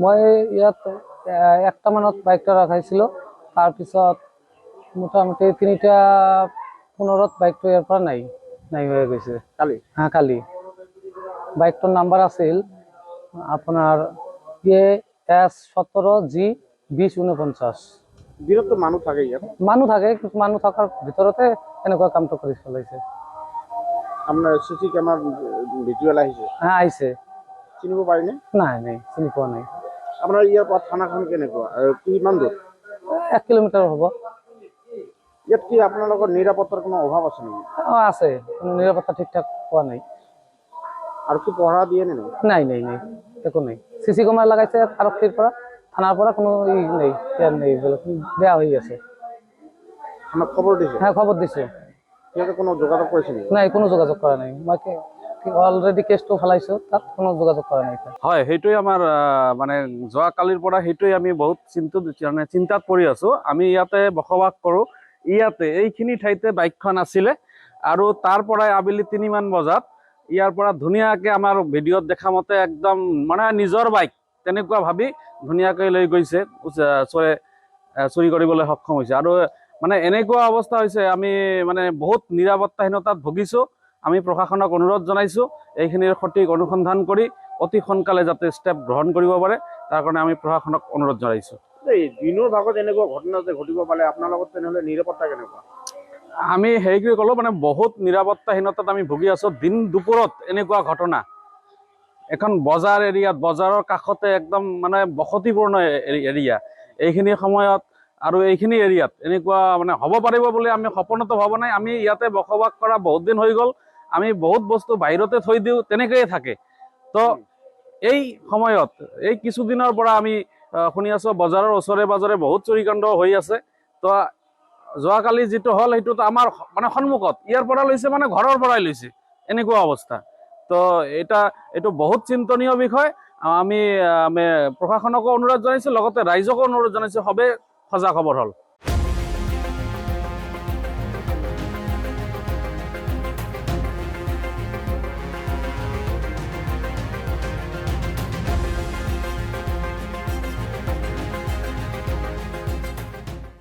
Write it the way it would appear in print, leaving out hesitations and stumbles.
মই ইয়াত 1টা মানত বাইকটা ৰাখাইছিলো। তাৰপিছত মোটামুটি 3:15 বাইকটো ইয়াৰ পৰা নাই হৈ গৈছে কালি। বাইকটোৰ নাম্বাৰ আছিল আপোনাৰ AS17G2049। দিনততো মানুহ থাকে ইয়াত? মানুহ থাকে, কিন্তু মানুহ থকাৰ ভিতৰতে এনেকুৱা কামটো কৰি চলাইছে। আপোনাৰ চিচি কেমেৰাৰ ভিজুৱেল আহিছে? আহিছে। চিনিব পাৰিনে? নাই চিনি পোৱা নাই। আপোনাৰ ইয়াৰ পৰা থানাখন কেনেকুৱা আৰু কিমান দূৰ? 1 কিলোমিটাৰ হ'ব। ইয়াত কি আপোনালোকৰ নিৰাপত্তাৰ কোনো অভাৱ আছে নেকি? আছে, কোনো নিৰাপত্তা ঠিকঠাক পোৱা নাই। আৰু কি পহৰা দিয়ে নে নাই একো নাই। চিচি কেমেৰা লগাইছে আৰক্ষীৰ পৰা, থানাৰ পৰা কোনো নেই, বেয়া হৈ আছে। আমাক খবৰ দিছে? হ্যাঁ, খবৰ দিছে। সিহঁতে কোনো যোগাযোগ কৰিছে নেকি? নাই, কোনো যোগাযোগ কৰা নাই। মই অলৰেডি কেছটো ফেলাইছো, তাত কোনো যোগাযোগ কৰা নাই। হয়, সেইটোৱে আমাৰ মানে যোৱাকালিৰ পৰা সেইটোৱে আমি বহুত চিন্তাত পৰি আছো। আমি ইয়াতে বসবাস কৰোঁ। ইয়াতে এইখিনি ঠাইতে বাইকখন আছিলে আৰু তাৰ পৰাই আবেলি 3মান বজাত ইয়াৰ পৰা ধুনীয়াকৈ আমাৰ ভিডিঅ'ত দেখা মতে একদম মানে নিজৰ বাইক তেনেকুৱা ভাবি ধুনীয়াকৈ লৈ গৈছে, চুৰি কৰিবলৈ সক্ষম হৈছে। আৰু মানে এনেকুৱা অৱস্থা হৈছে, আমি মানে বহুত নিৰাপত্তাহীনতাত ভুগিছোঁ। আমি প্ৰশাসনক অনুৰোধ জনাইছোঁ এইখিনিৰ সঠিক অনুসন্ধান কৰি অতি সোনকালে যাতে ষ্টেপ গ্ৰহণ কৰিব পাৰে, তাৰ কাৰণে আমি প্ৰশাসনক অনুৰোধ জনাইছোঁ। এই দিনৰ ভাগত এনেকুৱা ঘটনা যে ঘটিব পাৰে, আপোনাৰ লগত তেনেহ'লে নিৰাপত্তা কেনেকুৱা? আমি হেৰি ক'লোঁ মানে বহুত নিৰাপত্তাহীনতাত আমি ভুগি আছোঁ। দিন দুপৰত এনেকুৱা ঘটনা, এখন বজাৰ এৰিয়াত, বজাৰৰ কাষতে একদম মানে বসতিপূৰ্ণ এৰিয়া, এইখিনি সময়ত আৰু এইখিনি এৰিয়াত এনেকুৱা মানে হ'ব পাৰিব বুলি আমি সপোনতো ভবা নাই। আমি ইয়াতে বসবাস কৰা বহুত দিন হৈ গ'ল। আমি বহুত বস্তু বাহিৰতে থৈ দিওঁ, তেনেকৈয়ে থাকে। তো এই সময়ত এই কিছুদিনৰ পৰা আমি শুনি আছোঁ বজাৰৰ ওচৰে পাজৰে বহুত চুৰিকাণ্ড হৈ আছে। তো যোৱাকালি যিটো হ'ল সেইটোতো আমাৰ মানে সন্মুখত, ইয়াৰ পৰা লৈছে মানে ঘৰৰ পৰাই লৈছে, এনেকুৱা অৱস্থা। তো এইটো বহুত চিন্তনীয় বিষয়। আমি প্ৰশাসনকো অনুৰোধ জনাইছোঁ, লগতে ৰাইজকো অনুৰোধ জনাইছোঁ, সবে সজাগ খবৰ হ'ল।